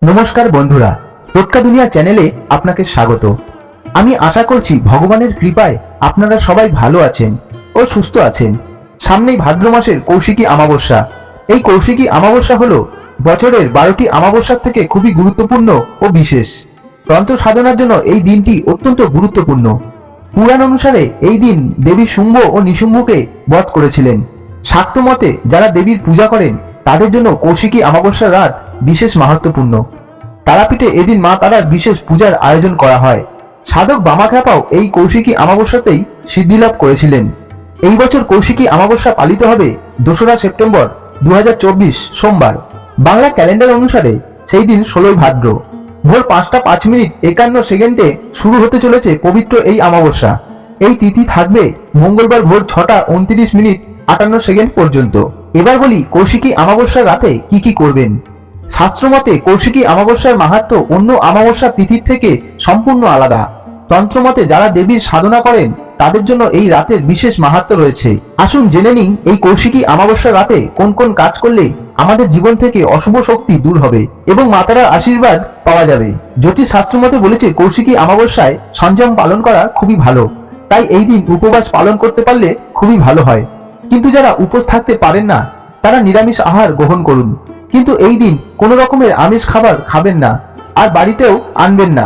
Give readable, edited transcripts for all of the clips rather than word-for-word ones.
নমস্কার বন্ধুরা, টোটকা দুনিয়া চ্যানেলে আপনাকে স্বাগত। আমি আশা করছি ভগবানের কৃপায় আপনারা সবাই ভালো আছেন ও সুস্থ আছেন। সামনেই ভাদ্র মাসের কৌশিকী অমাবস্যা। এই কৌশিকী অমাবস্যা হলো বছরের 12টি অমাবস্যার থেকে খুবই গুরুত্বপূর্ণ ও বিশেষ। তন্ত্র সাধনার জন্য এই দিনটি অত্যন্ত গুরুত্বপূর্ণ। পুরাণ অনুসারে এই দিন দেবী শুম্ভ ও নিশুম্ভকে বধ করেছিলেন। শাক্ত মতে যারা দেবীর পূজা করেন তাদের জন্য কৌশিকী অমাবস্যার রাত বিশেষ মাহাত্ম্যপূর্ণ। তারাপীঠে এদিন মা তারার বিশেষ পূজার আয়োজন করা হয়। সাধক বামাখ্যাপাও এই কৌশিকী অমাবস্যাতেই সিদ্ধিলাভ করেছিলেন। এই বছর কৌশিকী অমাবস্যা পালিত হবে 2রা সেপ্টেম্বর 2024 সোমবার। বাংলা ক্যালেন্ডার অনুসারে সেই দিন 16ই ভাদ্র ভোর 5:05:51 শুরু হতে চলেছে পবিত্র এই অমাবস্যা। এই তিথি থাকবে মঙ্গলবার ভোর 6:29:58 পর্যন্ত। এবার বলি কৌশিকী অমাবস্যার রাতে কি কি করবেন। শাস্ত্রমতে কৌশিকী অমাবস্যার মাহাত্ম্য অন্য অমাবস্যার তিথির থেকে সম্পূর্ণ আলাদা। তন্ত্রমতে যারা দেবীর সাধনা করেন তাদের জন্য এই রাতের বিশেষ মাহাত্ম্য রয়েছে। আসুন জেনে নিন এই কৌশিকী অমাবস্যার রাতে কোন কোন কাজ করলে আমাদের জীবন থেকে অশুভ শক্তি দূর হবে এবং মাতারার আশীর্বাদ পাওয়া যাবে। জ্যোতিষ শাস্ত্রমতে বলেছে কৌশিকী অমাবস্যায় সংযম পালন করা খুবই ভালো, তাই এই দিন উপবাস পালন করতে পারলে খুবই ভালো হয়। কিন্তু যারা উপোস থাকতে পারেন না তারা নিরামিষ আহার গ্রহণ করুন, কিন্তু এই দিন কোনো রকমের আমিষ খাবার খাবেন না আর বাড়িতেও আনবেন না।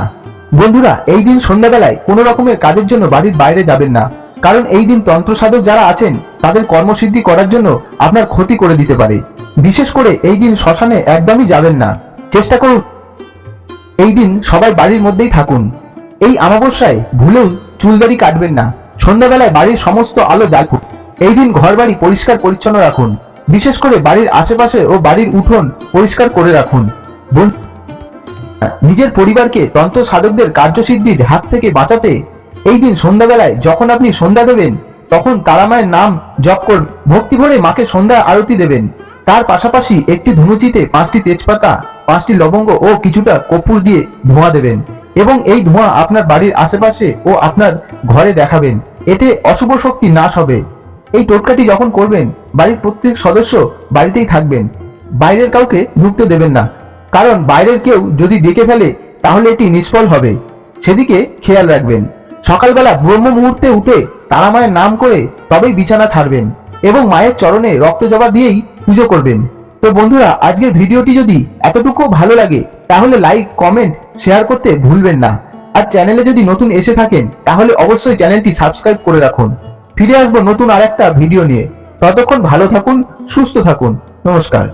বন্ধুরা, এই দিন সন্ধ্যাবেলায় কোনো রকমের কাজের জন্য বাড়ির বাইরে যাবেন না, কারণ এই দিন তন্ত্র সাধক যারা আছেন তাদের কর্মসিদ্ধি করার জন্য আপনার ক্ষতি করে দিতে পারে। বিশেষ করে এই দিন শ্মশানে একদমই যাবেন না। চেষ্টা করুন এই দিন সবাই বাড়ির মধ্যেই থাকুন। এই অমাবস্যায় ভুলেও চুলদাড়ি কাটবেন না। সন্ধ্যাবেলায় বাড়ির সমস্ত আলো জ্বালুন। এই দিন ঘর বাড়ি পরিষ্কার পরিচ্ছন্ন রাখুন, বিশেষ করে বাড়ির আশেপাশে ও বাড়ির উঠোন পরিষ্কার করে রাখুন। নিজের পরিবারকে তন্ত্র সাধকদের কার্যসিদ্ধির হাত থেকে বাঁচাতে এই দিন সন্ধ্যাবেলায় যখন আপনি সন্ধ্যা দেবেন তখন তারা মায়ের নাম জপ করুন। ভক্তি ভরে মাকে সন্ধ্যা আরতি দেবেন। তার পাশাপাশি একটি ধুনুচিতে 5টি তেজপাতা, 5টি লবঙ্গ ও কিছুটা কর্পূর দিয়ে ধোঁয়া দেবেন এবং এই ধোঁয়া আপনার বাড়ির আশেপাশে ও আপনার ঘরে দেখাবেন। এতে অশুভ শক্তি নাশ হবে। এই টোটকাটি যখন করবেন বাড়ির প্রত্যেক সদস্য বাড়িতেই থাকবেন, বাইরের কাউকে ঢুকতে দেবেন না, কারণ বাইরের কেউ যদি দেখে ফেলে তাহলে এটি নিষ্ফল হবে, সেদিকে খেয়াল রাখবেন। সকালবেলা ব্রহ্ম মুহূর্তে উঠে তারা মায়ের নাম করে তবেই বিছানা ছাড়বেন এবং মায়ের চরণে রক্ত জবা দিয়েই পুজো করবেন। তো বন্ধুরা, আজকের ভিডিওটি যদি এতটুকু ভালো লাগে তাহলে লাইক, কমেন্ট, শেয়ার করতে ভুলবেন না। আর চ্যানেলে যদি নতুন এসে থাকেন তাহলে অবশ্যই চ্যানেলটি সাবস্ক্রাইব করে রাখুন। ফিরে আসবো নতুন আরেকটা ভিডিও নিয়ে। ততক্ষণ ভালো থাকুন, সুস্থ থাকুন। নমস্কার।